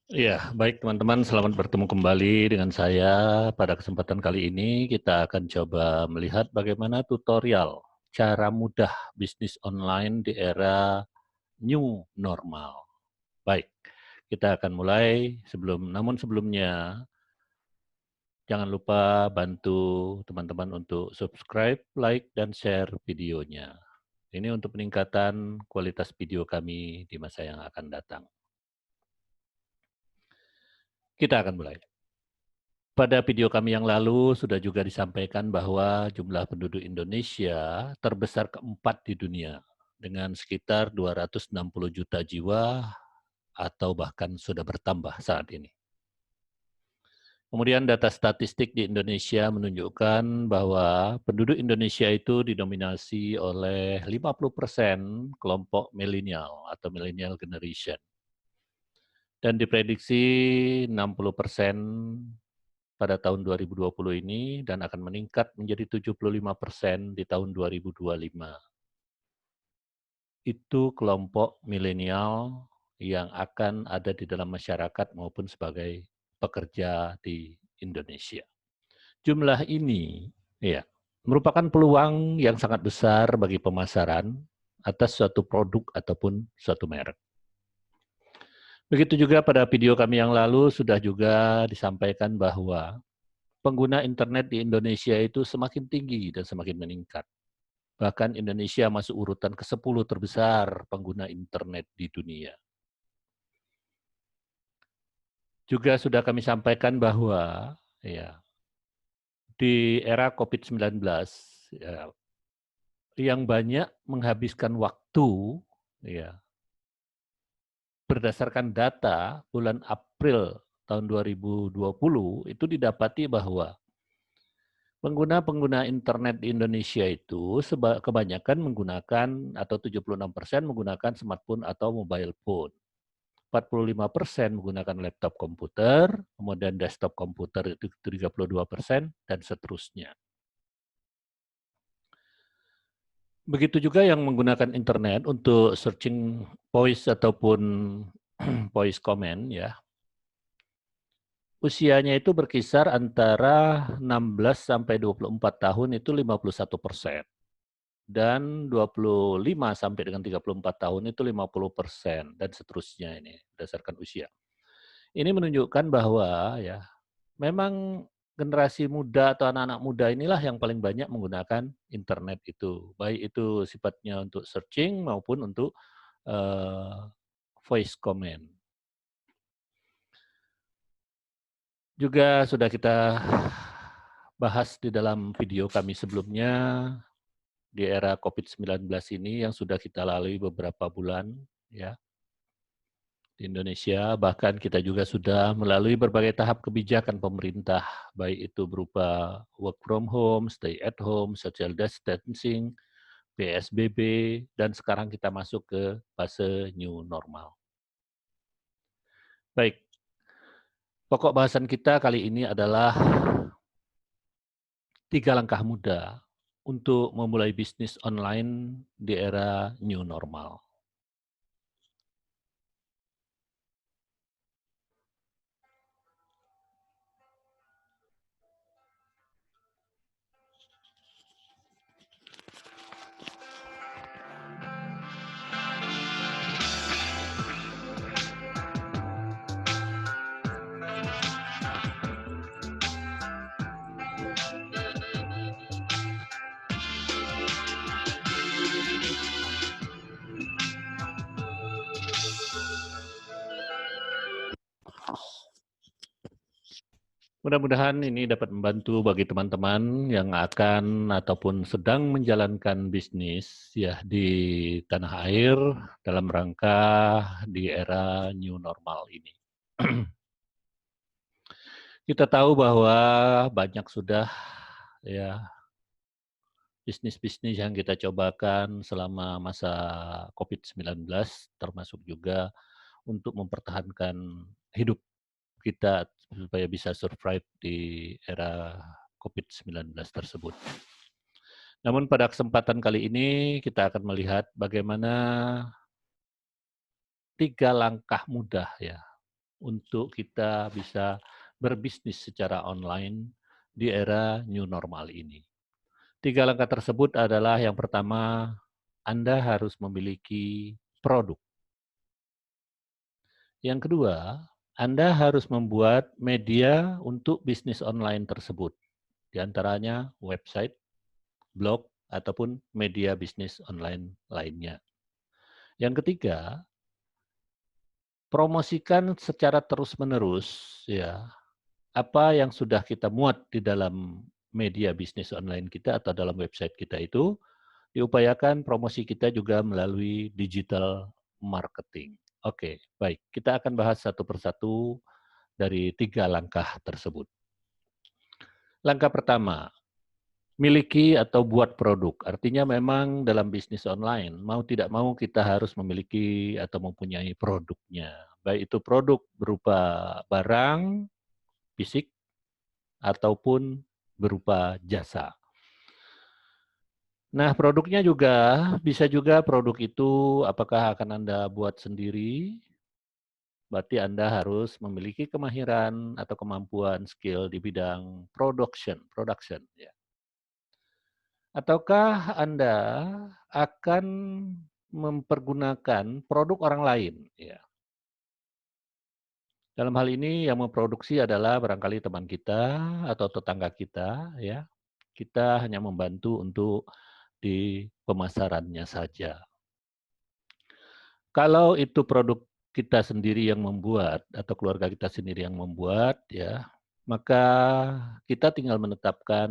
Ya, baik teman-teman, selamat bertemu kembali dengan saya. Pada kesempatan kali ini kita akan coba melihat bagaimana tutorial cara mudah bisnis online di era new normal. Baik, kita akan mulai namun sebelumnya jangan lupa bantu teman-teman untuk subscribe, like, dan share videonya. Ini untuk peningkatan kualitas video kami di masa yang akan datang. Kita akan mulai. Pada video kami yang lalu sudah juga disampaikan bahwa jumlah penduduk Indonesia terbesar keempat di dunia dengan sekitar 260 juta jiwa atau bahkan sudah bertambah saat ini. Kemudian data statistik di Indonesia menunjukkan bahwa penduduk Indonesia itu didominasi oleh 50% kelompok milenial atau millennial generation. Dan diprediksi 60% pada tahun 2020 ini dan akan meningkat menjadi 75% di tahun 2025. Itu kelompok milenial yang akan ada di dalam masyarakat maupun sebagai pekerja di Indonesia. Jumlah ini ya merupakan peluang yang sangat besar bagi pemasaran atas suatu produk ataupun suatu merek. Begitu juga pada video kami yang lalu sudah juga disampaikan bahwa pengguna internet di Indonesia itu semakin tinggi dan semakin meningkat. Bahkan Indonesia masuk urutan ke-10 terbesar pengguna internet di dunia. Juga sudah kami sampaikan bahwa ya, di era COVID-19 ya, yang banyak menghabiskan waktu ya, berdasarkan data bulan April tahun 2020 itu didapati bahwa pengguna-pengguna internet di Indonesia itu kebanyakan menggunakan atau 76% menggunakan smartphone atau mobile phone. 45% menggunakan laptop komputer, kemudian desktop komputer itu 32%, dan seterusnya. Begitu juga yang menggunakan internet untuk searching voice ataupun voice comment ya. Usianya itu berkisar antara 16 sampai 24 tahun itu 51%. Dan 25 sampai dengan 34 tahun itu 50% dan seterusnya ini berdasarkan usia. Ini menunjukkan bahwa ya memang generasi muda atau anak-anak muda inilah yang paling banyak menggunakan internet itu, baik itu sifatnya untuk searching maupun untuk voice comment. Juga sudah kita bahas di dalam video kami sebelumnya di era COVID-19 ini yang sudah kita lalui beberapa bulan ya di Indonesia, bahkan kita juga sudah melalui berbagai tahap kebijakan pemerintah, baik itu berupa work from home, stay at home, social distancing, PSBB, dan sekarang kita masuk ke fase new normal. Baik, pokok bahasan kita kali ini adalah 3 langkah mudah untuk memulai bisnis online di era new normal. Mudah-mudahan ini dapat membantu bagi teman-teman yang akan ataupun sedang menjalankan bisnis ya di tanah air dalam rangka di era new normal ini. Kita tahu bahwa banyak sudah ya bisnis-bisnis yang kita cobakan selama masa COVID-19, termasuk juga untuk mempertahankan hidup kita supaya bisa survive di era COVID-19 tersebut. Namun pada kesempatan kali ini kita akan melihat bagaimana 3 langkah mudah ya untuk kita bisa berbisnis secara online di era new normal ini. 3 langkah tersebut adalah yang pertama, Anda harus memiliki produk. Yang kedua, Anda harus membuat media untuk bisnis online tersebut, di antaranya website, blog, ataupun media bisnis online lainnya. Yang ketiga, promosikan secara terus-menerus ya, apa yang sudah kita muat di dalam media bisnis online kita atau dalam website kita itu, diupayakan promosi kita juga melalui digital marketing. Oke, baik. Kita akan bahas satu persatu dari 3 langkah tersebut. Langkah pertama, miliki atau buat produk. Artinya memang dalam bisnis online, mau tidak mau kita harus memiliki atau mempunyai produknya. Baik itu produk berupa barang, fisik, ataupun berupa jasa. Nah, produknya juga bisa juga produk itu apakah akan Anda buat sendiri, berarti Anda harus memiliki kemahiran atau kemampuan skill di bidang production ya. Ataukah Anda akan mempergunakan produk orang lain ya. Dalam hal ini yang memproduksi adalah barangkali teman kita atau tetangga kita ya. Kita hanya membantu untuk di pemasarannya saja. Kalau itu produk kita sendiri yang membuat atau keluarga kita sendiri yang membuat ya, maka kita tinggal menetapkan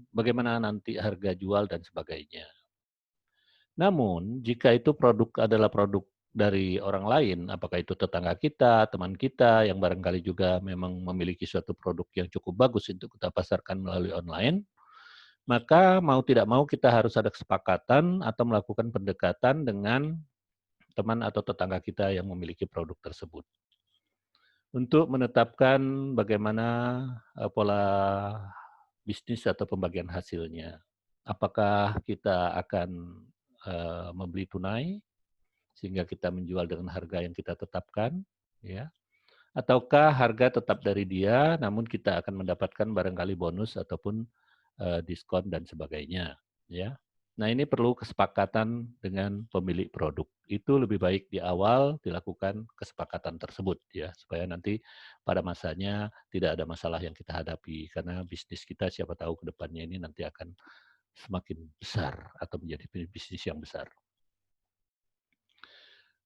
bagaimana nanti harga jual dan sebagainya. Namun jika itu produk adalah produk dari orang lain, apakah itu tetangga kita, teman kita yang barangkali juga memang memiliki suatu produk yang cukup bagus untuk kita pasarkan melalui online, maka mau tidak mau kita harus ada kesepakatan atau melakukan pendekatan dengan teman atau tetangga kita yang memiliki produk tersebut. Untuk menetapkan bagaimana pola bisnis atau pembagian hasilnya. Apakah kita akan membeli tunai sehingga kita menjual dengan harga yang kita tetapkan, ya, ataukah harga tetap dari dia, namun kita akan mendapatkan barangkali bonus ataupun diskon dan sebagainya, ya. Nah, ini perlu kesepakatan dengan pemilik produk. Itu lebih baik di awal dilakukan kesepakatan tersebut ya, supaya nanti pada masanya tidak ada masalah yang kita hadapi karena bisnis kita siapa tahu ke depannya ini nanti akan semakin besar atau menjadi bisnis yang besar.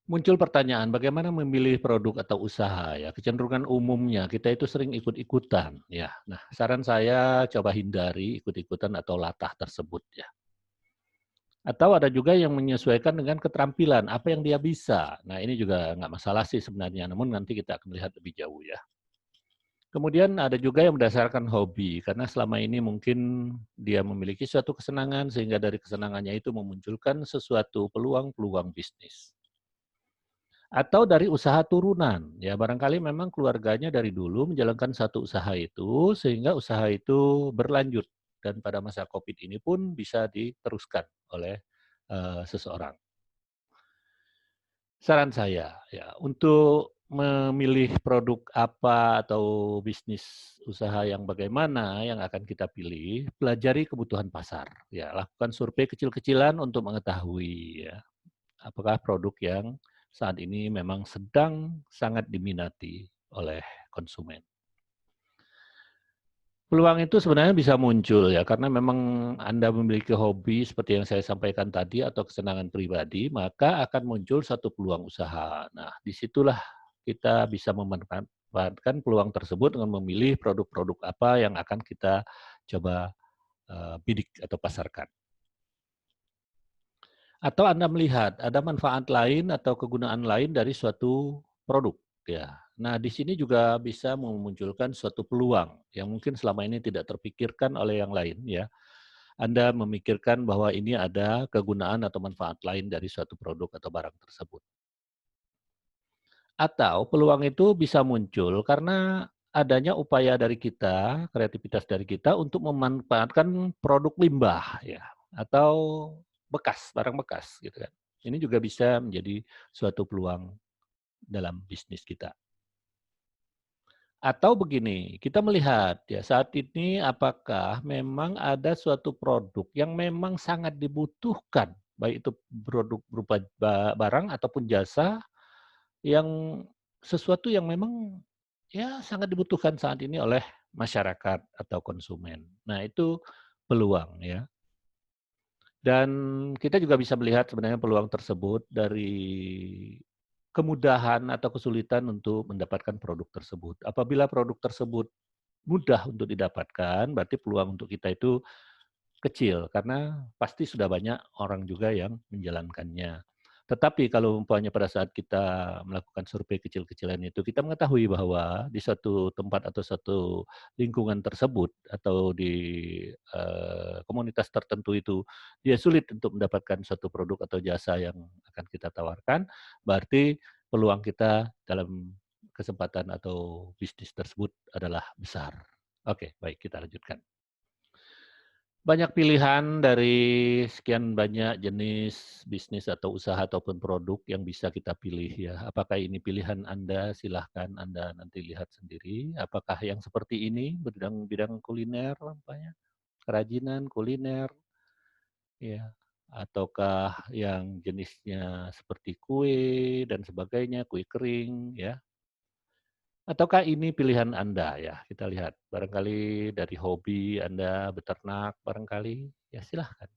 Muncul pertanyaan, bagaimana memilih produk atau usaha ya? Kecenderungan umumnya kita itu sering ikut-ikutan ya. Nah, saran saya coba hindari ikut-ikutan atau latah tersebut ya. Atau ada juga yang menyesuaikan dengan keterampilan, apa yang dia bisa. Nah, ini juga nggak masalah sih sebenarnya, namun nanti kita akan lihat lebih jauh ya. Kemudian ada juga yang berdasarkan hobi, karena selama ini mungkin dia memiliki suatu kesenangan, sehingga dari kesenangannya itu memunculkan sesuatu peluang-peluang bisnis. Atau dari usaha turunan, ya barangkali memang keluarganya dari dulu menjalankan satu usaha itu, sehingga usaha itu berlanjut. Dan pada masa COVID ini pun bisa diteruskan oleh seseorang. Saran saya ya, untuk memilih produk apa atau bisnis usaha yang bagaimana yang akan kita pilih, pelajari kebutuhan pasar. Ya, lakukan survei kecil-kecilan untuk mengetahui ya, apakah produk yang saat ini memang sedang sangat diminati oleh konsumen. Peluang itu sebenarnya bisa muncul ya, karena memang Anda memiliki hobi seperti yang saya sampaikan tadi atau kesenangan pribadi, maka akan muncul satu peluang usaha. Nah, disitulah kita bisa memanfaatkan peluang tersebut dengan memilih produk-produk apa yang akan kita coba bidik atau pasarkan. Atau Anda melihat ada manfaat lain atau kegunaan lain dari suatu produk, ya. Nah, di sini juga bisa memunculkan suatu peluang yang mungkin selama ini tidak terpikirkan oleh yang lain, ya. Anda memikirkan bahwa ini ada kegunaan atau manfaat lain dari suatu produk atau barang tersebut. Atau peluang itu bisa muncul karena adanya upaya dari kita, kreativitas dari kita untuk memanfaatkan produk limbah ya, atau bekas, barang bekas gitu kan. Ini juga bisa menjadi suatu peluang dalam bisnis kita. Atau begini, kita melihat ya saat ini apakah memang ada suatu produk yang memang sangat dibutuhkan, baik itu produk berupa barang ataupun jasa yang sesuatu yang memang ya sangat dibutuhkan saat ini oleh masyarakat atau konsumen. Nah, itu peluang ya. Dan kita juga bisa melihat sebenarnya peluang tersebut dari kemudahan atau kesulitan untuk mendapatkan produk tersebut. Apabila produk tersebut mudah untuk didapatkan, berarti peluang untuk kita itu kecil, karena pasti sudah banyak orang juga yang menjalankannya. Tetapi kalau umpamanya pada saat kita melakukan survei kecil-kecilan itu, kita mengetahui bahwa di suatu tempat atau suatu lingkungan tersebut atau di komunitas tertentu itu, dia sulit untuk mendapatkan suatu produk atau jasa yang akan kita tawarkan, berarti peluang kita dalam kesempatan atau bisnis tersebut adalah besar. Oke, baik kita lanjutkan. Banyak pilihan dari sekian banyak jenis bisnis atau usaha ataupun produk yang bisa kita pilih ya. Apakah ini pilihan Anda? Silahkan Anda nanti lihat sendiri. Apakah yang seperti ini bidang kuliner umpamanya, kerajinan kuliner ya, ataukah yang jenisnya seperti kue dan sebagainya, kue kering ya. Ataukah ini pilihan Anda ya? Kita lihat. Barangkali dari hobi Anda beternak barangkali, ya silahkan.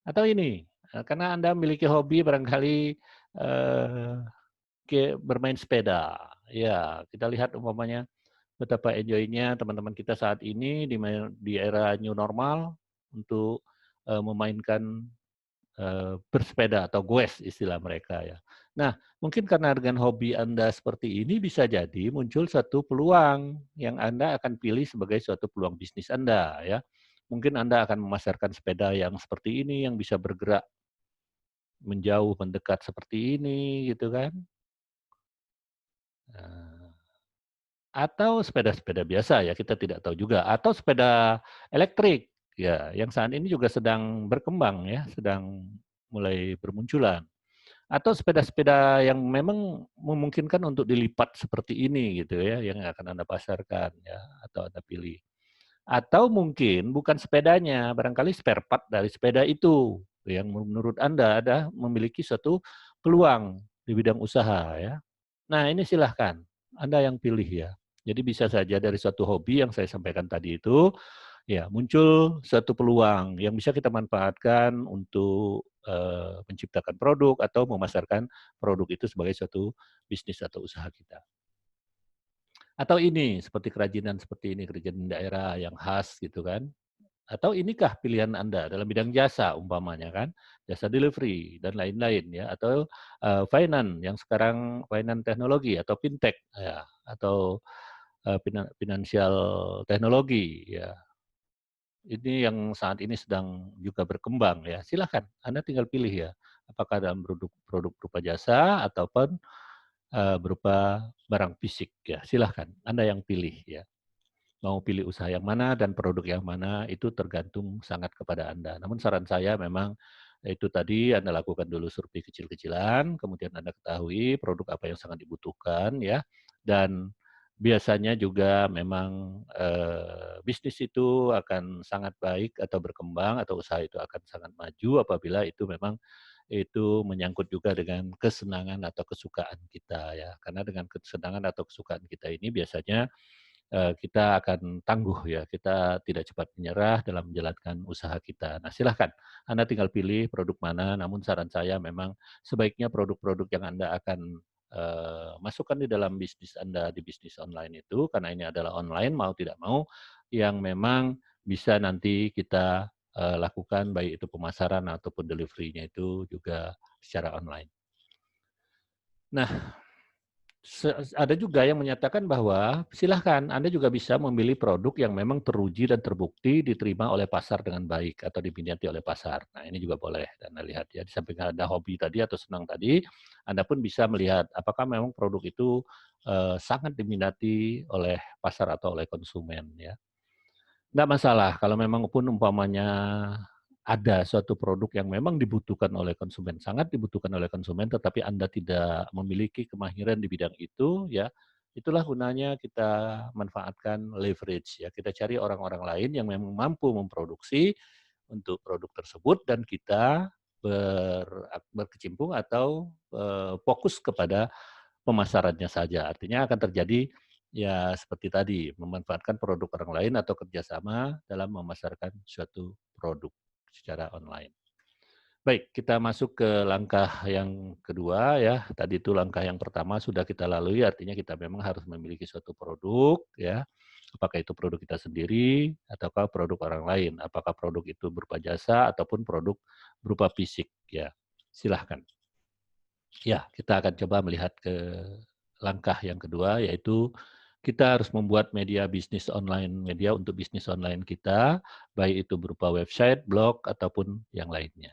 Atau ini, karena Anda memiliki hobi barangkali, eee, bermain sepeda. Ya, kita lihat umpamanya betapa enjoy-nya teman-teman kita saat ini di era new normal untuk, memainkan bersepeda atau goes istilah mereka ya. Nah, mungkin karena dengan hobi Anda seperti ini bisa jadi muncul satu peluang yang Anda akan pilih sebagai suatu peluang bisnis Anda ya. Mungkin Anda akan memasarkan sepeda yang seperti ini yang bisa bergerak menjauh, mendekat seperti ini gitu kan. Nah, atau sepeda-sepeda biasa ya, kita tidak tahu juga, atau sepeda elektrik ya, yang saat ini juga sedang berkembang ya, sedang mulai bermunculan. Atau sepeda-sepeda yang memang memungkinkan untuk dilipat seperti ini gitu ya, yang akan Anda pasarkan ya, atau Anda pilih. Atau mungkin bukan sepedanya, barangkali spare part dari sepeda itu, yang menurut Anda ada memiliki suatu peluang di bidang usaha ya. Nah ini silahkan, Anda yang pilih ya. Jadi bisa saja dari suatu hobi yang saya sampaikan tadi itu, ya muncul suatu peluang yang bisa kita manfaatkan untuk menciptakan produk atau memasarkan produk itu sebagai suatu bisnis atau usaha kita. Atau ini, seperti kerajinan seperti ini, kerajinan daerah yang khas gitu kan. Atau inikah pilihan Anda dalam bidang jasa umpamanya kan, jasa delivery dan lain-lain ya, atau finance yang sekarang finance teknologi atau fintech ya, atau finansial teknologi ya. Ini yang saat ini sedang juga berkembang ya, silakan Anda tinggal pilih ya, apakah dalam produk produk berupa jasa ataupun, berupa barang fisik ya, silahkan Anda yang pilih ya. Mau pilih usaha yang mana dan produk yang mana itu tergantung sangat kepada Anda. Namun saran saya memang itu tadi Anda lakukan dulu survei kecil-kecilan, kemudian Anda ketahui produk apa yang sangat dibutuhkan ya, dan biasanya juga memang, bisnis itu akan sangat baik atau berkembang atau usaha itu akan sangat maju apabila itu memang itu menyangkut juga dengan kesenangan atau kesukaan kita ya. Karena dengan kesenangan atau kesukaan kita ini biasanya kita akan tangguh ya, kita tidak cepat menyerah dalam menjalankan usaha kita. Nah silahkan, Anda tinggal pilih produk mana, namun saran saya memang sebaiknya produk-produk yang Anda akan masukkan di dalam bisnis Anda di bisnis online itu, karena ini adalah online mau tidak mau, yang memang bisa nanti kita lakukan baik itu pemasaran ataupun delivery-nya itu juga secara online. Nah, ada juga yang menyatakan bahwa silahkan Anda juga bisa memilih produk yang memang teruji dan terbukti diterima oleh pasar dengan baik atau diminati oleh pasar. Nah, ini juga boleh Anda lihat ya. Di samping ada hobi tadi atau senang tadi, Anda pun bisa melihat apakah memang produk itu sangat diminati oleh pasar atau oleh konsumen ya. Nggak masalah kalau memang pun umpamanya ada suatu produk yang memang dibutuhkan oleh konsumen, sangat dibutuhkan oleh konsumen, tetapi Anda tidak memiliki kemahiran di bidang itu, ya itulah gunanya kita manfaatkan leverage ya. Kita cari orang-orang lain yang memang mampu memproduksi untuk produk tersebut dan kita berkecimpung atau fokus kepada pemasarannya saja. Artinya akan terjadi ya seperti tadi, memanfaatkan produk orang lain atau kerjasama dalam memasarkan suatu produk secara online. Baik, kita masuk ke langkah yang kedua ya. Tadi itu langkah yang pertama sudah kita lalui, artinya kita memang harus memiliki suatu produk ya. Apakah itu produk kita sendiri ataukah produk orang lain? Apakah produk itu berupa jasa ataupun produk berupa fisik ya. Silahkan. Ya, kita akan coba melihat ke langkah yang kedua, yaitu kita harus membuat media bisnis online, media untuk bisnis online kita, baik itu berupa website, blog, ataupun yang lainnya.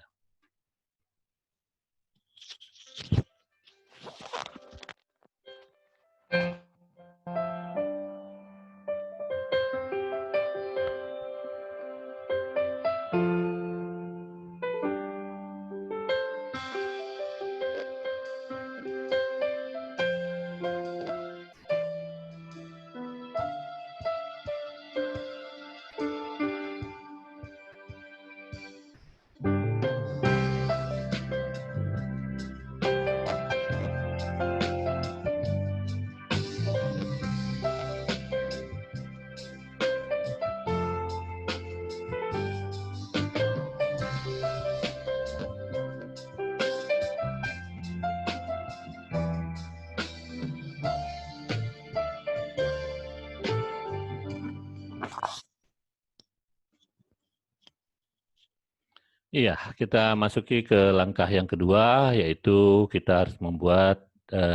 Iya, kita masuki ke langkah yang kedua, yaitu kita harus membuat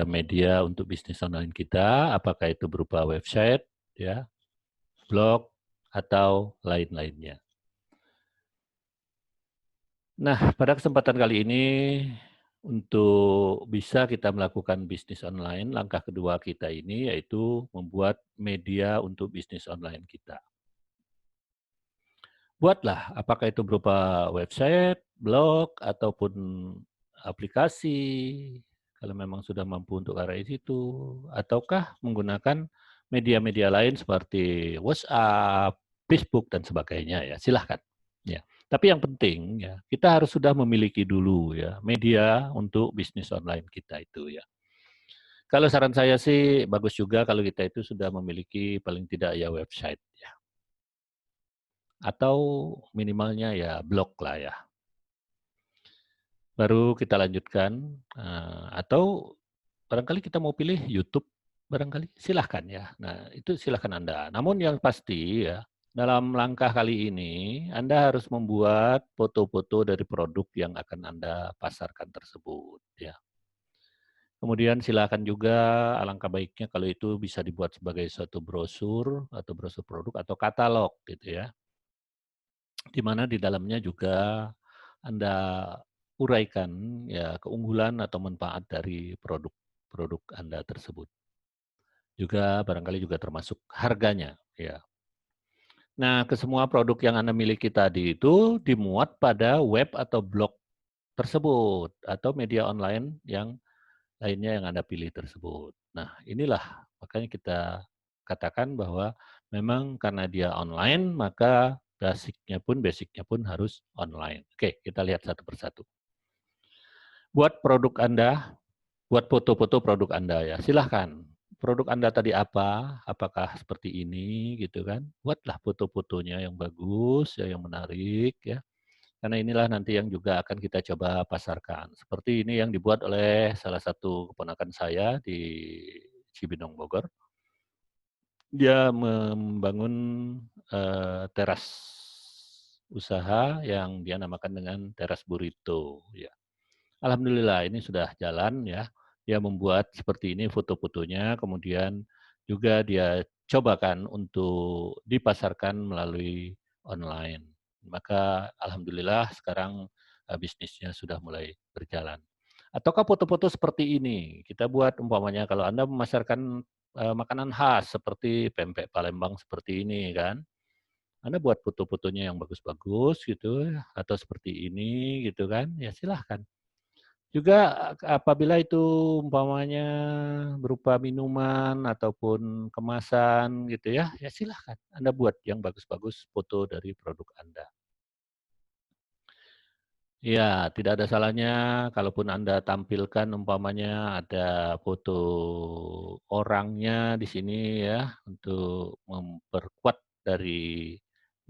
media untuk bisnis online kita, apakah itu berupa website, ya, blog, atau lain-lainnya. Nah, pada kesempatan kali ini, untuk bisa kita melakukan bisnis online, langkah kedua kita ini yaitu membuat media untuk bisnis online kita. Buatlah, apakah itu berupa website, blog, ataupun aplikasi, kalau memang sudah mampu untuk arah itu, ataukah menggunakan media-media lain seperti WhatsApp, Facebook, dan sebagainya ya, silahkan. Ya. Tapi yang penting ya, kita harus sudah memiliki dulu ya media untuk bisnis online kita itu ya. Kalau saran saya sih bagus juga kalau kita itu sudah memiliki paling tidak ya website ya. Atau minimalnya ya blog lah ya. Baru kita lanjutkan, atau barangkali kita mau pilih YouTube, barangkali silahkan ya. Nah itu silahkan Anda. Namun yang pasti ya, dalam langkah kali ini Anda harus membuat foto-foto dari produk yang akan Anda pasarkan tersebut ya. Kemudian silakan juga alangkah baiknya kalau itu bisa dibuat sebagai suatu brosur atau brosur produk atau katalog gitu ya. Di mana di dalamnya juga Anda uraikan ya keunggulan atau manfaat dari produk Anda tersebut. Juga barangkali juga termasuk harganya ya. Nah, kesemua produk yang Anda miliki tadi itu dimuat pada web atau blog tersebut atau media online yang lainnya yang Anda pilih tersebut. Nah, inilah makanya kita katakan bahwa memang karena dia online, maka basicnya pun harus online. Oke, kita lihat satu persatu. Buat produk Anda, buat foto-foto produk Anda ya, silahkan. Produk Anda tadi apa? Apakah seperti ini gitu kan? Buatlah foto-fotonya yang bagus, ya, yang menarik ya. Karena inilah nanti yang juga akan kita coba pasarkan. Seperti ini yang dibuat oleh salah satu keponakan saya di Cibinong, Bogor. Dia membangun, teras usaha yang dia namakan dengan teras burrito, ya. Alhamdulillah ini sudah jalan ya. Dia membuat seperti ini foto-fotonya, kemudian juga dia cobakan untuk dipasarkan melalui online. Maka alhamdulillah sekarang, bisnisnya sudah mulai berjalan. Ataukah foto-foto seperti ini, kita buat umpamanya kalau Anda memasarkan, makanan khas seperti pempek Palembang seperti ini kan, Anda buat foto-fotonya yang bagus-bagus gitu, atau seperti ini gitu kan, ya silahkan. Juga apabila itu umpamanya berupa minuman ataupun kemasan gitu ya, ya silahkan Anda buat yang bagus-bagus foto dari produk Anda. Ya, tidak ada salahnya kalaupun Anda tampilkan umpamanya ada foto orangnya di sini ya, untuk memperkuat dari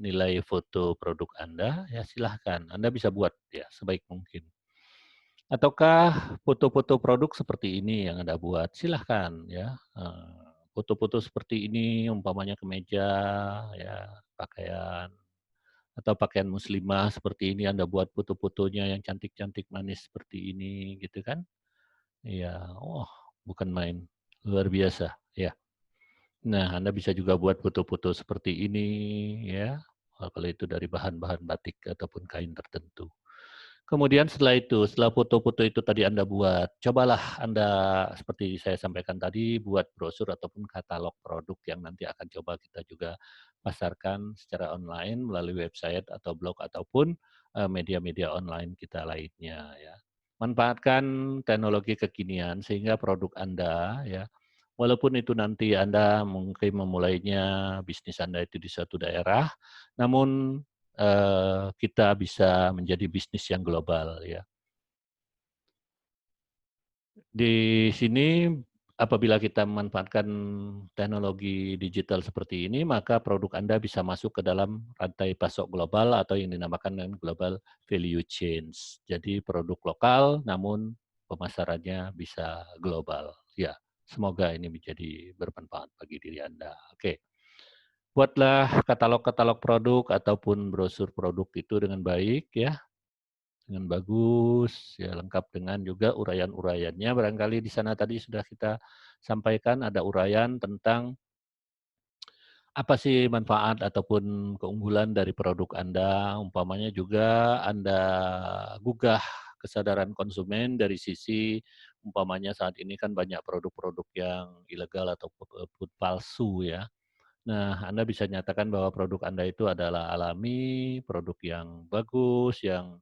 nilai foto produk Anda, ya silahkan Anda bisa buat ya sebaik mungkin. Ataukah foto-foto produk seperti ini yang Anda buat? Silahkan ya, foto-foto seperti ini umpamanya kemeja ya, pakaian atau pakaian muslimah seperti ini Anda buat foto-fotonya yang cantik-cantik manis seperti ini gitu kan. Iya, oh bukan main, luar biasa ya. Nah, Anda bisa juga buat foto-foto seperti ini ya, kalau itu dari bahan-bahan batik ataupun kain tertentu. Kemudian setelah itu, setelah foto-foto itu tadi Anda buat, cobalah Anda seperti saya sampaikan tadi, buat brosur ataupun katalog produk yang nanti akan coba kita juga pasarkan secara online melalui website atau blog ataupun media-media online kita lainnya ya. Manfaatkan teknologi kekinian sehingga produk Anda ya, walaupun itu nanti Anda mungkin memulainya bisnis Anda itu di suatu daerah, namun kita bisa menjadi bisnis yang global ya. Di sini apabila kita memanfaatkan teknologi digital seperti ini, maka produk Anda bisa masuk ke dalam rantai pasok global atau yang dinamakan dengan global value chains. Jadi produk lokal namun pemasarannya bisa global. Ya, semoga ini menjadi bermanfaat bagi diri Anda. Oke. Buatlah katalog-katalog produk ataupun brosur produk itu dengan baik ya. Dengan bagus, ya lengkap dengan juga uraian-uraiannya. Barangkali di sana tadi sudah kita sampaikan ada uraian tentang apa sih manfaat ataupun keunggulan dari produk Anda. Umpamanya juga Anda gugah kesadaran konsumen dari sisi umpamanya saat ini kan banyak produk-produk yang ilegal ataupun palsu ya. Nah, Anda bisa nyatakan bahwa produk Anda itu adalah alami, produk yang bagus, yang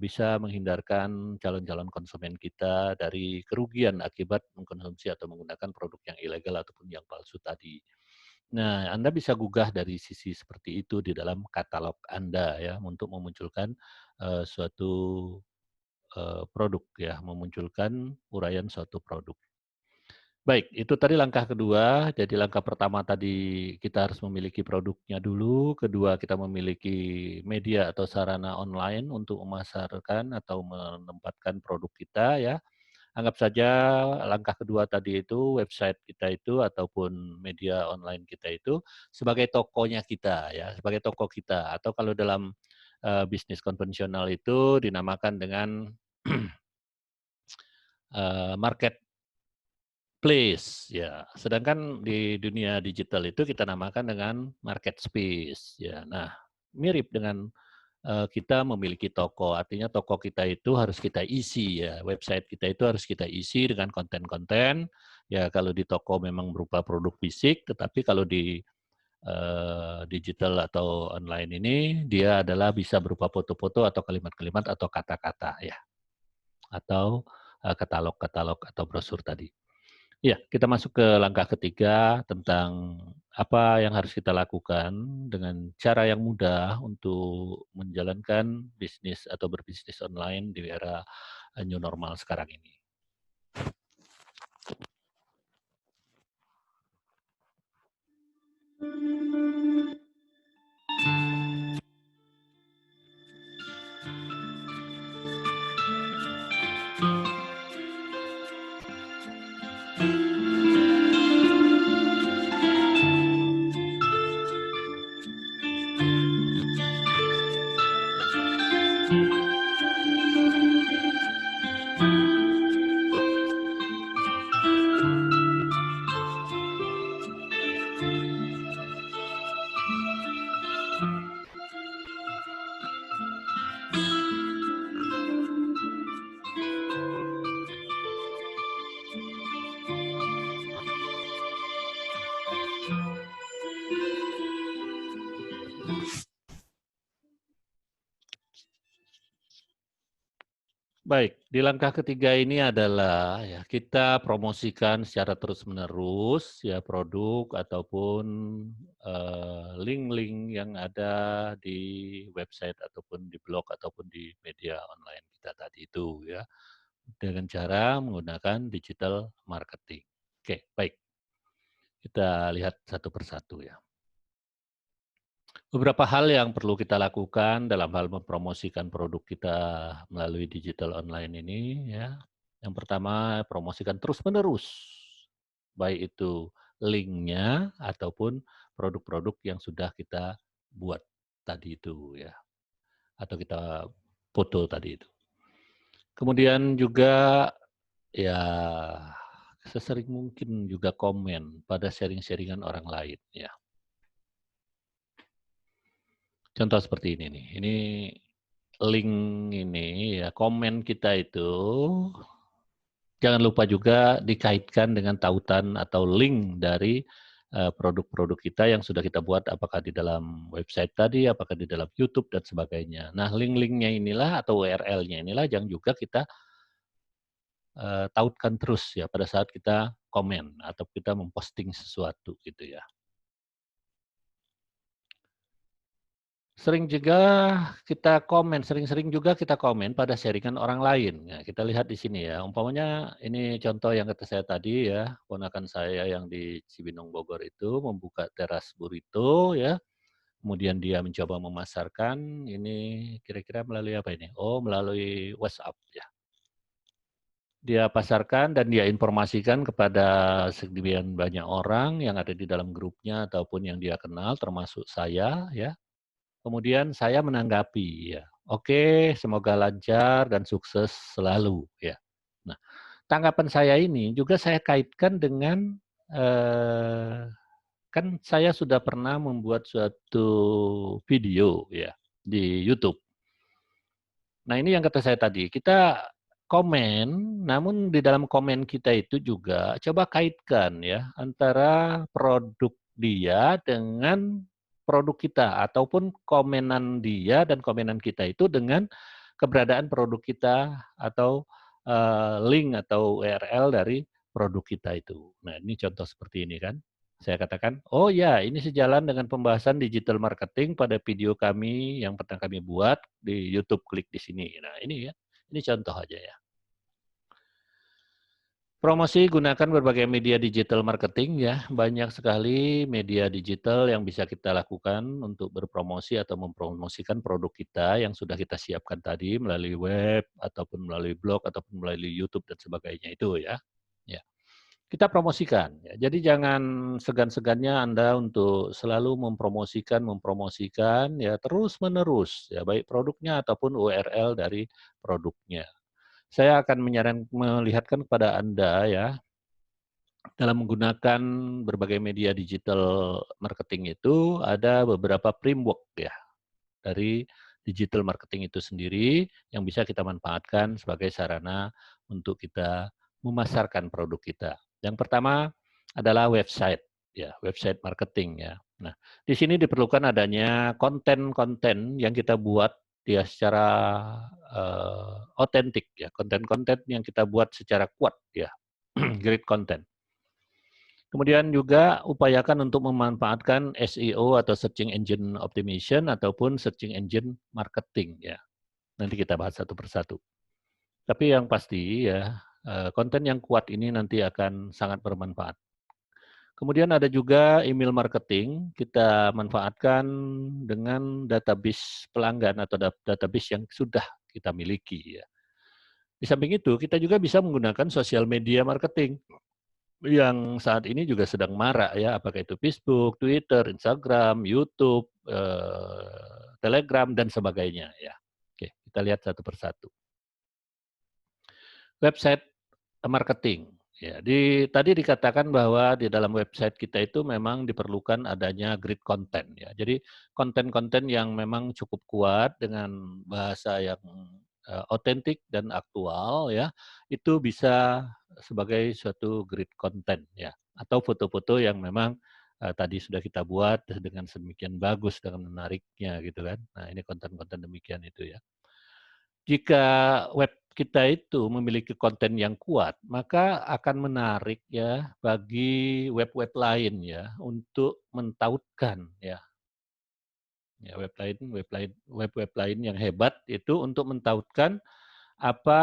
bisa menghindarkan calon-calon konsumen kita dari kerugian akibat mengkonsumsi atau menggunakan produk yang ilegal ataupun yang palsu tadi. Nah, Anda bisa gugah dari sisi seperti itu di dalam katalog Anda ya untuk memunculkan suatu produk ya, memunculkan uraian suatu produk. Baik, itu tadi langkah kedua. Jadi langkah pertama tadi kita harus memiliki produknya dulu, kedua kita memiliki media atau sarana online untuk memasarkan atau menempatkan produk kita ya. Anggap saja langkah kedua tadi itu website kita itu ataupun media online kita itu sebagai tokonya kita ya, sebagai toko kita atau kalau dalam bisnis konvensional itu dinamakan dengan market place, ya. Sedangkan di dunia digital itu kita namakan dengan market space, ya. Nah, mirip dengan kita memiliki toko, artinya toko kita itu harus kita isi ya, website kita itu harus kita isi dengan konten-konten. Ya, kalau di toko memang berupa produk fisik, tetapi kalau di digital atau online ini dia adalah bisa berupa foto-foto atau kalimat-kalimat atau kata-kata ya, atau katalog-katalog atau brosur tadi. Iya, kita masuk ke langkah ketiga tentang apa yang harus kita lakukan dengan cara yang mudah untuk menjalankan bisnis atau berbisnis online di era new normal sekarang ini. Baik, di langkah ketiga ini adalah ya kita promosikan secara terus-menerus ya produk ataupun link-link yang ada di website ataupun di blog ataupun di media online kita tadi itu ya dengan cara menggunakan digital marketing. Oke, baik. Kita lihat satu persatu ya. Beberapa hal yang perlu kita lakukan dalam hal mempromosikan produk kita melalui digital online ini ya. Yang pertama, promosikan terus-menerus. Baik itu linknya ataupun produk-produk yang sudah kita buat tadi itu ya. Atau kita foto tadi itu. Kemudian juga ya sesering mungkin juga komen pada sharing-sharingan orang lain ya. Contoh seperti ini nih, ini link ini ya, komen kita itu jangan lupa juga dikaitkan dengan tautan atau link dari produk-produk kita yang sudah kita buat, apakah di dalam website tadi, apakah di dalam YouTube dan sebagainya. Nah, link-linknya inilah atau URL-nya inilah yang juga kita tautkan terus ya pada saat kita komen atau kita memposting sesuatu gitu ya. Sering-sering juga kita komen pada sharingan orang lain. Nah, kita lihat di sini ya, umpamanya ini contoh yang kata saya tadi ya, ponakan saya yang di Cibinong Bogor itu membuka teras burrito ya, kemudian dia mencoba memasarkan ini kira-kira melalui apa ini? Oh, melalui WhatsApp ya. Dia pasarkan dan dia informasikan kepada sekian banyak orang yang ada di dalam grupnya ataupun yang dia kenal termasuk saya ya. Kemudian saya menanggapi ya, "Oke, semoga lancar dan sukses selalu," ya. Nah, tanggapan saya ini juga saya kaitkan dengan, kan saya sudah pernah membuat suatu video ya di YouTube. Nah, ini yang kata saya tadi, kita komen, namun di dalam komen kita itu juga coba kaitkan ya, antara produk dia dengan produk kita, ataupun komenan dia dan komenan kita itu dengan keberadaan produk kita atau, link atau URL dari produk kita itu. Nah, ini contoh seperti ini kan. Saya katakan, "Oh ya, ini sejalan dengan pembahasan digital marketing pada video kami yang pernah kami buat di YouTube, klik di sini." Nah, ini ya, ini contoh aja ya. Promosi gunakan berbagai media digital marketing ya, banyak sekali media digital yang bisa kita lakukan untuk berpromosi atau mempromosikan produk kita yang sudah kita siapkan tadi melalui web ataupun melalui blog ataupun melalui YouTube dan sebagainya itu ya. Ya. Kita promosikan ya. Jadi jangan segan-segannya Anda untuk selalu mempromosikan ya terus-menerus ya baik produknya ataupun URL dari produknya. Saya akan melihatkan kepada Anda ya dalam menggunakan berbagai media digital marketing itu ada beberapa framework ya dari digital marketing itu sendiri yang bisa kita manfaatkan sebagai sarana untuk kita memasarkan produk kita. Yang pertama adalah website, ya, website marketing ya. Nah, di sini diperlukan adanya konten-konten yang kita buat ya secara otentik ya, konten-konten yang kita buat secara kuat ya, great content. Kemudian juga upayakan untuk memanfaatkan SEO atau searching engine optimization ataupun searching engine marketing ya. Nanti kita bahas satu persatu. Tapi yang pasti ya, konten yang kuat ini nanti akan sangat bermanfaat. Kemudian ada juga email marketing, kita manfaatkan dengan database pelanggan atau database yang sudah kita miliki ya. Di samping itu, kita juga bisa menggunakan sosial media marketing yang saat ini juga sedang marak ya, apakah itu Facebook, Twitter, Instagram, YouTube, Telegram, dan sebagainya ya. Oke, kita lihat satu persatu. Website marketing. Ya, tadi dikatakan bahwa di dalam website kita itu memang diperlukan adanya grid content ya. Jadi konten-konten yang memang cukup kuat dengan bahasa yang otentik dan aktual ya, itu bisa sebagai suatu grid content ya. Atau foto-foto yang memang tadi sudah kita buat dengan sedemikian bagus dengan menariknya gitu kan. Nah, ini konten-konten demikian itu ya. Jika web kita itu memiliki konten yang kuat, maka akan menarik ya bagi web-web lain ya untuk mentautkan ya. Ya, web-web lain yang hebat itu untuk mentautkan apa,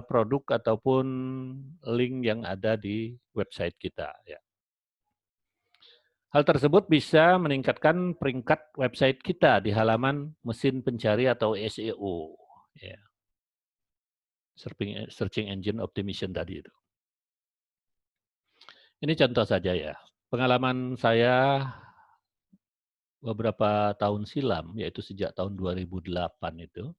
produk ataupun link yang ada di website kita ya. Hal tersebut bisa meningkatkan peringkat website kita di halaman mesin pencari atau SEO ya, searching engine optimization tadi itu. Ini contoh saja ya, pengalaman saya beberapa tahun silam, yaitu sejak tahun 2008 itu.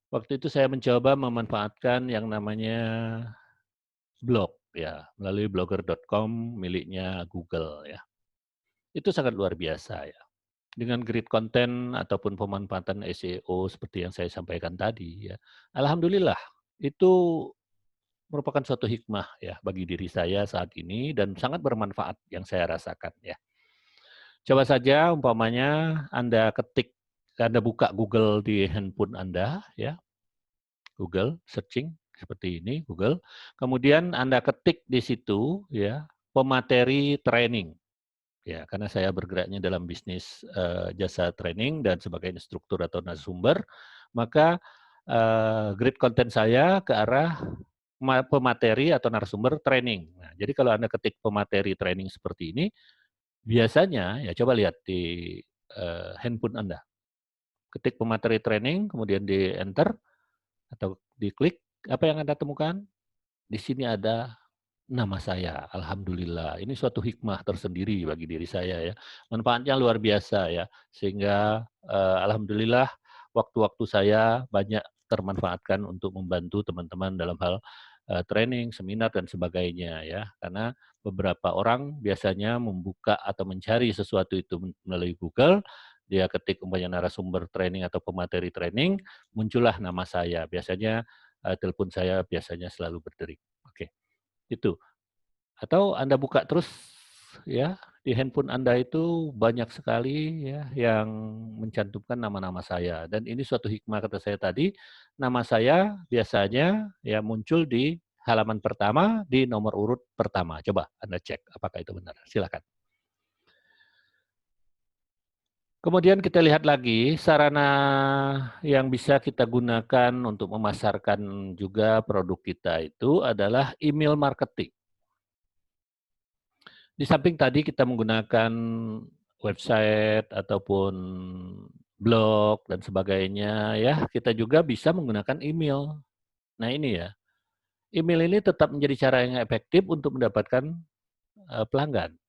Waktu itu saya mencoba memanfaatkan yang namanya blog ya, melalui blogger.com miliknya Google ya. Itu sangat luar biasa ya. Dengan grid konten ataupun pemanfaatan SEO seperti yang saya sampaikan tadi ya. Alhamdulillah itu merupakan suatu hikmah ya bagi diri saya saat ini dan sangat bermanfaat yang saya rasakan ya. Coba saja umpamanya Anda buka Google di handphone Anda ya, Google searching seperti ini Google, kemudian Anda ketik di situ ya, pemateri training. Ya, karena saya bergeraknya dalam bisnis jasa training dan sebagai instruktur atau narasumber, maka grid konten saya ke arah pemateri atau narasumber training. Nah, jadi kalau Anda ketik pemateri training seperti ini, biasanya ya coba lihat di handphone Anda. Ketik pemateri training, kemudian di enter atau diklik, apa yang Anda temukan? Di sini ada nama saya, alhamdulillah. Ini suatu hikmah tersendiri bagi diri saya ya. Manfaatnya luar biasa ya. Sehingga alhamdulillah waktu-waktu saya banyak termanfaatkan untuk membantu teman-teman dalam hal training, seminar dan sebagainya ya. Karena beberapa orang biasanya membuka atau mencari sesuatu itu melalui Google, dia ketik umpamanya narasumber training atau pemateri training, muncullah nama saya. Biasanya telepon saya biasanya selalu berdering. Oke, itu. Atau Anda buka terus ya, di handphone Anda itu banyak sekali ya yang mencantumkan nama-nama saya dan ini suatu hikmah kata saya tadi, nama saya biasanya ya muncul di halaman pertama di nomor urut pertama. Coba Anda cek apakah itu benar, silakan. Kemudian kita lihat lagi sarana yang bisa kita gunakan untuk memasarkan juga produk kita itu adalah email marketing. Di samping tadi kita menggunakan website ataupun blog dan sebagainya ya, kita juga bisa menggunakan email. Nah ini ya, email ini tetap menjadi cara yang efektif untuk mendapatkan pelanggan.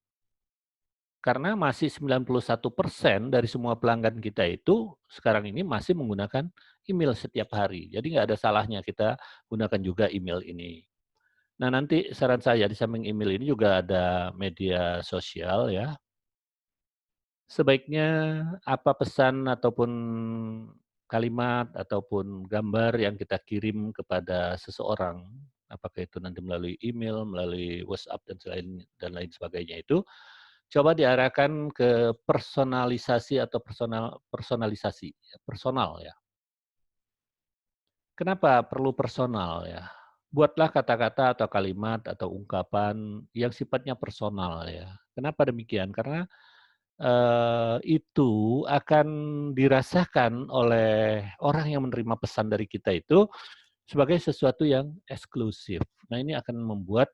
Karena masih 91% dari semua pelanggan kita itu sekarang ini masih menggunakan email setiap hari. Jadi nggak ada salahnya kita gunakan juga email ini. Nah nanti saran saya di samping email ini juga ada media sosial ya. Sebaiknya apa pesan ataupun kalimat ataupun gambar yang kita kirim kepada seseorang, apakah itu nanti melalui email, melalui WhatsApp dan lain sebagainya itu, coba diarahkan ke personalisasi atau personalisasi, ya, personal ya. Kenapa perlu personal ya? Buatlah kata-kata atau kalimat atau ungkapan yang sifatnya personal ya. Kenapa demikian? Karena itu akan dirasakan oleh orang yang menerima pesan dari kita itu sebagai sesuatu yang eksklusif. Nah, ini akan membuat,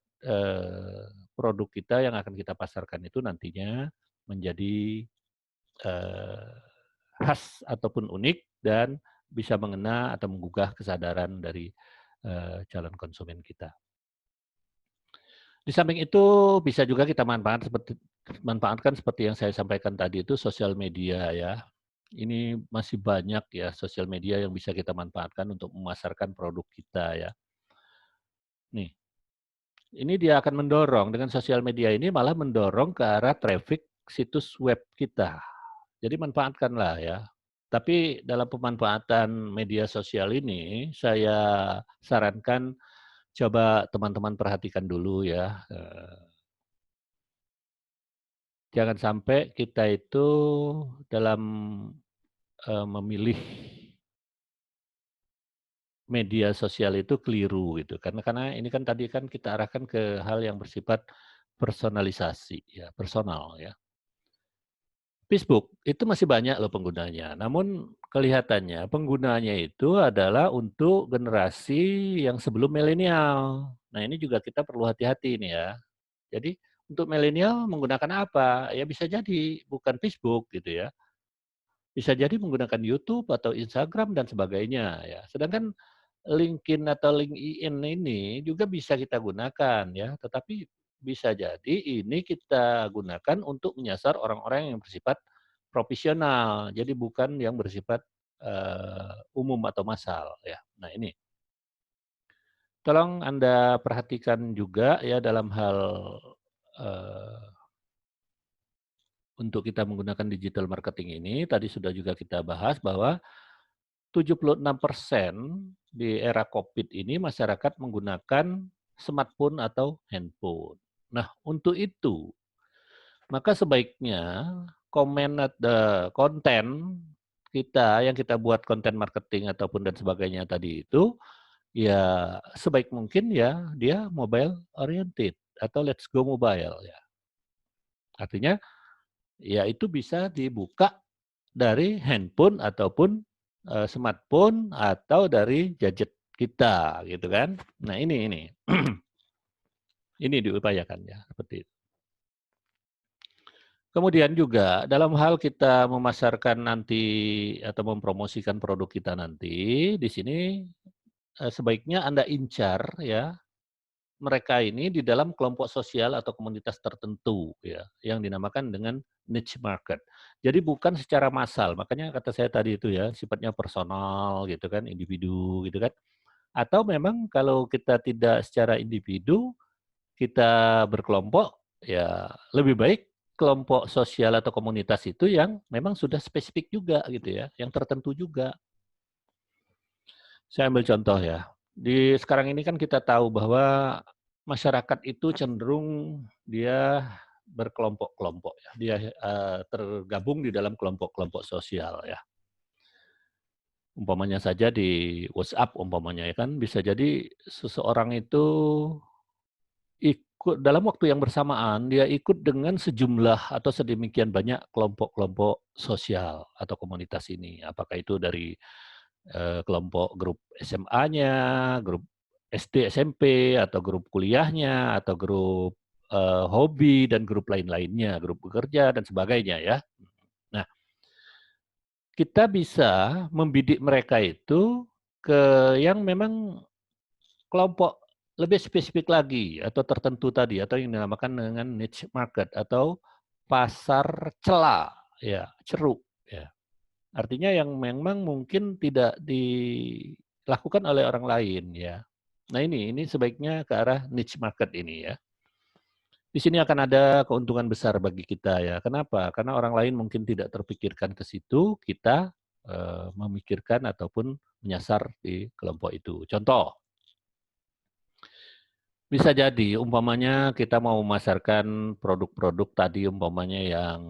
produk kita yang akan kita pasarkan itu nantinya menjadi, eee, khas ataupun unik dan bisa mengena atau menggugah kesadaran dari, calon konsumen kita. Di samping itu bisa juga kita manfaatkan seperti yang saya sampaikan tadi itu sosial media ya. Ini masih banyak ya sosial media yang bisa kita manfaatkan untuk memasarkan produk kita ya. Nih, ini dia akan mendorong dengan sosial media ini malah mendorong ke arah traffic situs web kita. Jadi manfaatkanlah ya. Tapi dalam pemanfaatan media sosial ini saya sarankan coba teman-teman perhatikan dulu ya. Jangan sampai kita itu dalam, memilih media sosial itu keliru gitu. Karena ini kan tadi kan kita arahkan ke hal yang bersifat personalisasi ya, personal ya. Facebook itu masih banyak loh penggunanya, namun kelihatannya penggunanya itu adalah untuk generasi yang sebelum milenial. Nah, ini juga kita perlu hati-hati nih ya. Jadi untuk milenial menggunakan apa? Ya bisa jadi bukan Facebook gitu ya. Bisa jadi menggunakan YouTube atau Instagram dan sebagainya ya. Sedangkan LinkedIn atau LinkedIn ini juga bisa kita gunakan ya, tetapi bisa jadi ini kita gunakan untuk menyasar orang-orang yang bersifat profesional, jadi bukan yang bersifat, umum atau massal ya. Nah ini, tolong Anda perhatikan juga ya dalam hal, eee, untuk kita menggunakan digital marketing ini, tadi sudah juga kita bahas bahwa 76% di era Covid ini masyarakat menggunakan smartphone atau handphone. Nah, untuk itu, maka sebaiknya konten kita yang kita buat konten marketing ataupun dan sebagainya tadi itu, ya sebaik mungkin ya dia mobile oriented atau let's go mobile ya. Artinya, ya itu bisa dibuka dari handphone ataupun, smartphone atau dari gadget kita gitu kan. Nah ini ini diupayakan ya seperti itu. Kemudian juga dalam hal kita memasarkan nanti atau mempromosikan produk kita nanti, di sini, sebaiknya Anda incar ya mereka ini di dalam kelompok sosial atau komunitas tertentu ya, yang dinamakan dengan niche market. Jadi bukan secara massal, makanya kata saya tadi itu ya, sifatnya personal gitu kan, individu gitu kan. Atau memang kalau kita tidak secara individu, kita berkelompok, ya lebih baik kelompok sosial atau komunitas itu yang memang sudah spesifik juga gitu ya, yang tertentu juga. Saya ambil contoh ya, di sekarang ini kan kita tahu bahwa masyarakat itu cenderung dia berkelompok-kelompok ya, dia, tergabung di dalam kelompok-kelompok sosial ya. Umpamanya saja di WhatsApp umpamanya ya kan, bisa jadi seseorang itu ikut dalam waktu yang bersamaan, dia ikut dengan sejumlah atau sedemikian banyak kelompok-kelompok sosial atau komunitas ini. Apakah itu dari kelompok grup SMA-nya, grup SD, SMP, atau grup kuliahnya, atau grup, hobi dan grup lain-lainnya, grup bekerja dan sebagainya ya. Nah, kita bisa membidik mereka itu ke yang memang kelompok lebih spesifik lagi atau tertentu tadi atau yang dinamakan dengan niche market atau pasar celah, ya, ceruk, ya. Artinya yang memang mungkin tidak dilakukan oleh orang lain ya. Nah ini sebaiknya ke arah niche market ini ya. Di sini akan ada keuntungan besar bagi kita ya. Kenapa? Karena orang lain mungkin tidak terpikirkan ke situ, kita memikirkan ataupun menyasar di kelompok itu. Contoh, bisa jadi umpamanya kita mau memasarkan produk-produk tadi umpamanya yang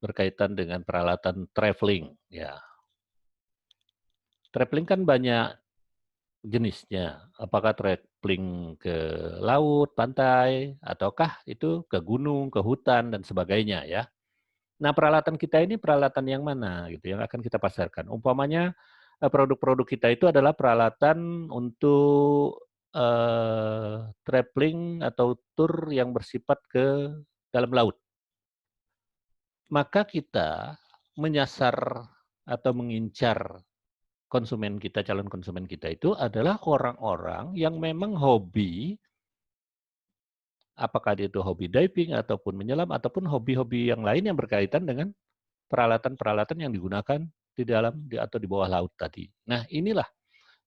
berkaitan dengan peralatan traveling ya. Traveling kan banyak jenisnya, apakah traveling ke laut, pantai, ataukah itu ke gunung, ke hutan, dan sebagainya ya. Nah peralatan kita ini peralatan yang mana gitu yang akan kita pasarkan. Umpamanya produk-produk kita itu adalah peralatan untuk traveling atau tur yang bersifat ke dalam laut. Maka kita menyasar atau mengincar konsumen kita, calon konsumen kita itu adalah orang-orang yang memang hobi, apakah itu hobi diving ataupun menyelam ataupun hobi-hobi yang lain yang berkaitan dengan peralatan-peralatan yang digunakan di dalam atau di bawah laut tadi. Nah, inilah.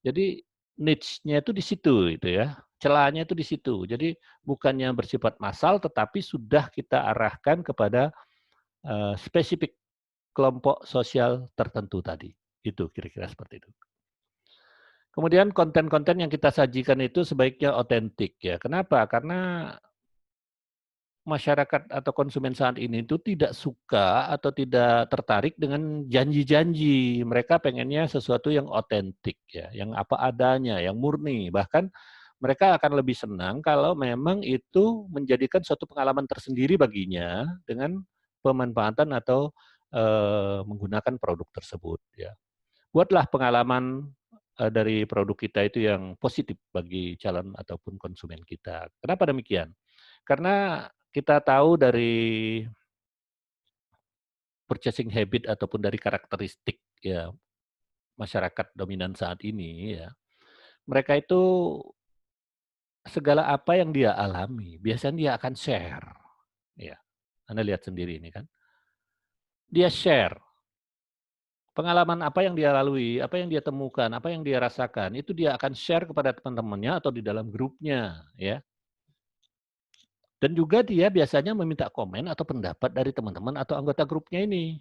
Jadi niche-nya itu di situ itu ya. Celahnya itu di situ. Jadi bukannya bersifat massal tetapi sudah kita arahkan kepada spesifik kelompok sosial tertentu tadi. Itu kira-kira seperti itu. Kemudian konten-konten yang kita sajikan itu sebaiknya otentik ya. Kenapa? Karena masyarakat atau konsumen saat ini itu tidak suka atau tidak tertarik dengan janji-janji. Mereka pengennya sesuatu yang otentik ya, yang apa adanya, yang murni. Bahkan mereka akan lebih senang kalau memang itu menjadikan suatu pengalaman tersendiri baginya dengan pemanfaatan atau menggunakan produk tersebut ya. Buatlah pengalaman dari produk kita itu yang positif bagi calon ataupun konsumen kita. Kenapa demikian? Karena kita tahu dari purchasing habit ataupun dari karakteristik ya masyarakat dominan saat ini ya, mereka itu segala apa yang dia alami biasanya dia akan share. Ya, Anda lihat sendiri ini kan. Dia share pengalaman apa yang dia lalui, apa yang dia temukan, apa yang dia rasakan, itu dia akan share kepada teman-temannya atau di dalam grupnya ya. Dan juga dia biasanya meminta komen atau pendapat dari teman-teman atau anggota grupnya ini.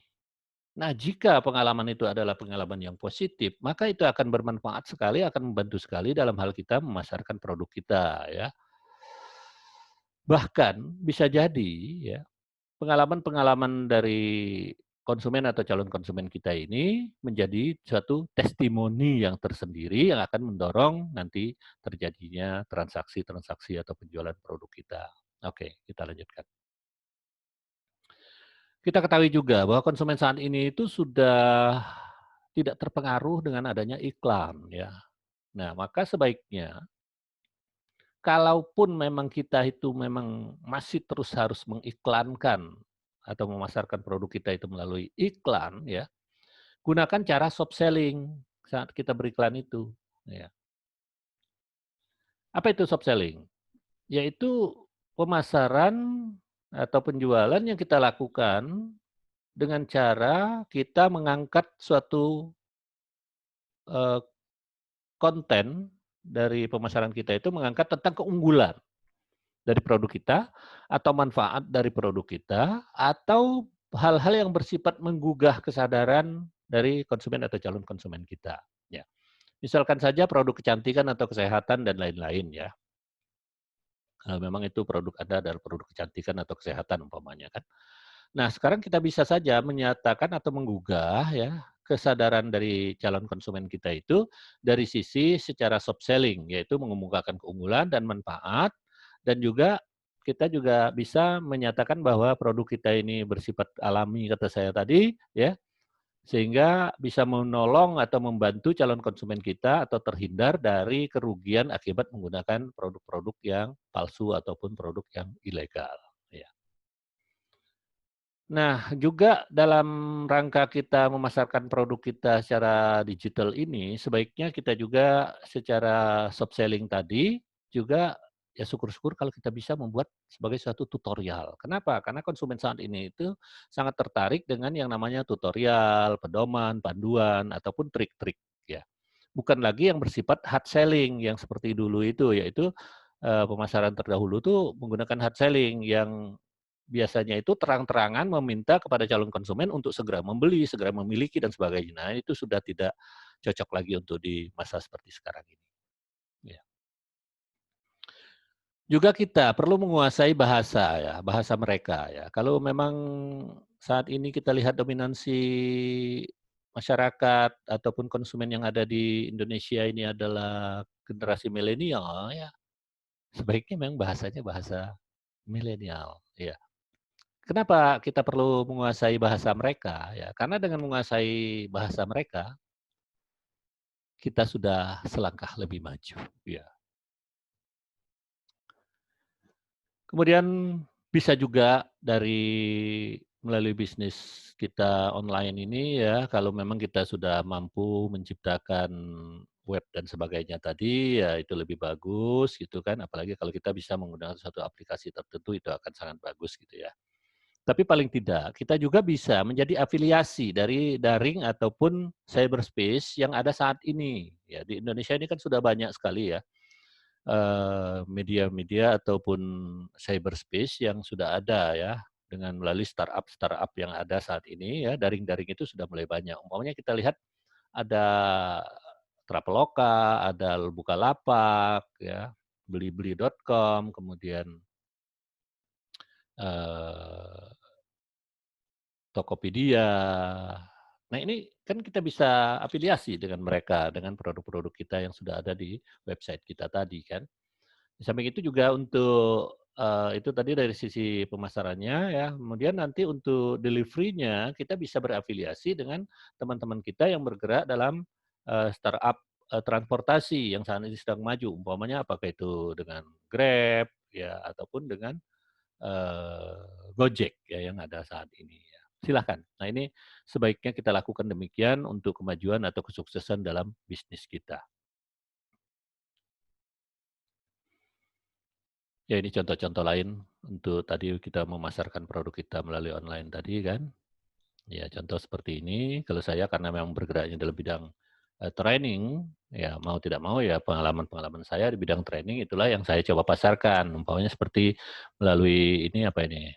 Nah, jika pengalaman itu adalah pengalaman yang positif, maka itu akan bermanfaat sekali, akan membantu sekali dalam hal kita memasarkan produk kita ya. Bahkan bisa jadi ya, pengalaman-pengalaman dari konsumen atau calon konsumen kita ini menjadi suatu testimoni yang tersendiri yang akan mendorong nanti terjadinya transaksi-transaksi atau penjualan produk kita. Oke, kita lanjutkan. Kita ketahui juga bahwa konsumen saat ini itu sudah tidak terpengaruh dengan adanya iklan ya. Nah, maka sebaiknya kalaupun memang kita itu memang masih terus harus mengiklankan atau memasarkan produk kita itu melalui iklan ya, gunakan cara soft selling saat kita beriklan itu ya. Apa itu soft selling? Yaitu pemasaran atau penjualan yang kita lakukan dengan cara kita mengangkat suatu eh, konten dari pemasaran kita itu mengangkat tentang keunggulan dari produk kita atau manfaat dari produk kita atau hal-hal yang bersifat menggugah kesadaran dari konsumen atau calon konsumen kita. Ya. Misalkan saja produk kecantikan atau kesehatan dan lain-lain ya. Memang itu produk Anda adalah produk kecantikan atau kesehatan umpamanya kan. Nah, sekarang kita bisa saja menyatakan atau menggugah ya kesadaran dari calon konsumen kita itu dari sisi secara soft selling, yaitu mengemukakan keunggulan dan manfaat dan juga kita juga bisa menyatakan bahwa produk kita ini bersifat alami kata saya tadi ya, sehingga bisa menolong atau membantu calon konsumen kita atau terhindar dari kerugian akibat menggunakan produk-produk yang palsu ataupun produk yang ilegal. Ya. Nah, juga dalam rangka kita memasarkan produk kita secara digital ini, sebaiknya kita juga secara soft selling tadi, juga ya syukur-syukur kalau kita bisa membuat sebagai suatu tutorial. Kenapa? Karena konsumen saat ini itu sangat tertarik dengan yang namanya tutorial, pedoman, panduan, ataupun trik-trik ya. Bukan lagi yang bersifat hard selling yang seperti dulu itu, yaitu pemasaran terdahulu tuh menggunakan hard selling yang biasanya itu terang-terangan meminta kepada calon konsumen untuk segera membeli, segera memiliki dan sebagainya. Nah, itu sudah tidak cocok lagi untuk di masa seperti sekarang ini. Ya. Juga kita perlu menguasai bahasa ya, bahasa mereka ya. Kalau memang saat ini kita lihat dominansi masyarakat ataupun konsumen yang ada di Indonesia ini adalah generasi milenial ya, sebaiknya memang bahasanya bahasa milenial ya. Kenapa kita perlu menguasai bahasa mereka? Ya, karena dengan menguasai bahasa mereka, kita sudah selangkah lebih maju. Ya. Kemudian bisa juga dari melalui bisnis kita online ini ya, kalau memang kita sudah mampu menciptakan web dan sebagainya tadi, ya itu lebih bagus gitu kan. Apalagi kalau kita bisa menggunakan suatu aplikasi tertentu itu akan sangat bagus gitu ya. Tapi paling tidak, kita juga bisa menjadi afiliasi dari daring ataupun cyberspace yang ada saat ini. Ya, di Indonesia ini kan sudah banyak sekali ya media-media ataupun cyberspace yang sudah ada ya dengan melalui startup-startup yang ada saat ini ya daring-daring itu sudah mulai banyak. Umpamanya kita lihat ada Traveloka, ada Bukalapak, ya, Blibli.com, kemudian eee, Tokopedia. Nah, ini kan kita bisa afiliasi dengan mereka, dengan produk-produk kita yang sudah ada di website kita tadi kan. Di samping itu juga untuk, itu tadi dari sisi pemasarannya ya, kemudian nanti untuk delivery-nya kita bisa berafiliasi dengan teman-teman kita yang bergerak dalam, startup, transportasi yang saat ini sedang maju. Umpamanya apakah itu dengan Grab ya, ataupun dengan, Gojek ya yang ada saat ini ya. Silahkan. Nah, ini sebaiknya kita lakukan demikian untuk kemajuan atau kesuksesan dalam bisnis kita. Ya, ini contoh-contoh lain untuk tadi kita memasarkan produk kita melalui online tadi kan. Ya, contoh seperti ini, kalau saya karena memang bergeraknya dalam bidang, training, ya mau tidak mau ya pengalaman-pengalaman saya di bidang training itulah yang saya coba pasarkan. Umpamanya seperti melalui ini, apa ini,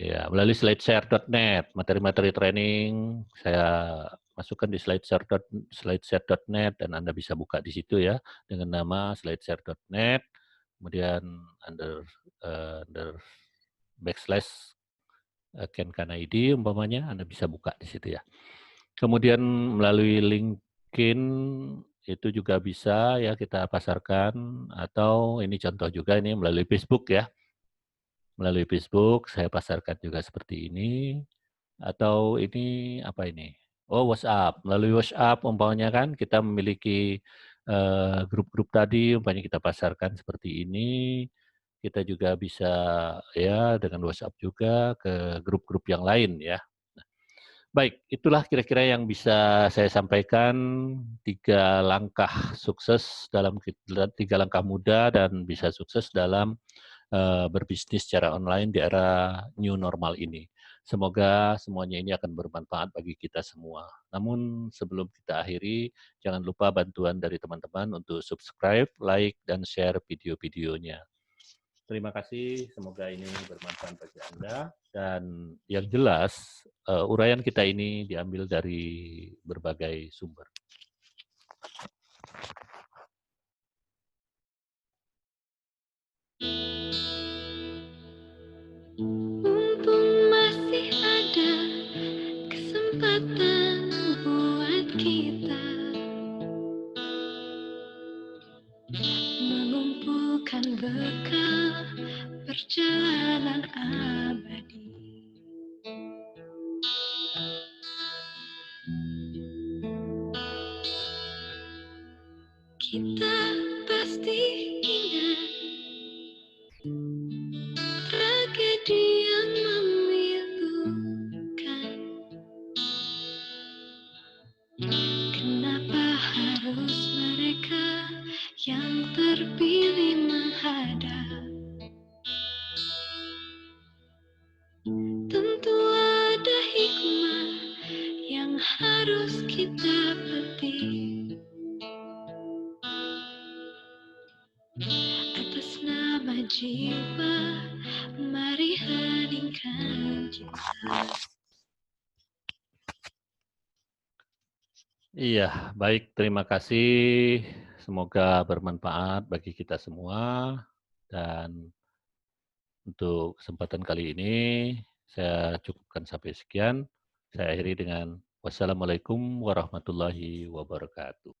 ya melalui slideshare.net, materi-materi training saya masukkan di slideshare.net dan Anda bisa buka di situ ya, dengan nama slideshare.net, kemudian under, under backslash, Ken Kanaidi umpamanya, Anda bisa buka di situ ya. Kemudian melalui LinkedIn itu juga bisa ya kita pasarkan, atau ini contoh juga ini melalui Facebook ya. Melalui Facebook saya pasarkan juga seperti ini, atau ini apa ini, oh WhatsApp, melalui WhatsApp umpamanya kan kita memiliki, grup-grup tadi umpamanya kita pasarkan seperti ini, kita juga bisa ya dengan WhatsApp juga ke grup-grup yang lain ya. Baik, itulah kira-kira yang bisa saya sampaikan, 3 langkah sukses dalam 3 langkah mudah dan bisa sukses dalam, berbisnis secara online di era new normal ini. Semoga semuanya ini akan bermanfaat bagi kita semua. Namun sebelum kita akhiri, jangan lupa bantuan dari teman-teman untuk subscribe, like, dan share video-videonya. Terima kasih, semoga ini bermanfaat bagi Anda. Dan yang jelas, uraian kita ini diambil dari berbagai sumber. Mumpung masih ada kesempatan buat kita mengumpulkan bekal perjalanan abadi. Kita pasti ingat tragedi yang memilukan. Kenapa harus mereka yang terpilih menghadap? Tentu ada hikmah yang harus kita petik. Atas nama jiwa, mari heningkan cinta. Iya, baik, terima kasih. Semoga bermanfaat bagi kita semua. Dan untuk kesempatan kali ini, saya cukupkan sampai sekian. Saya akhiri dengan wassalamualaikum warahmatullahi wabarakatuh.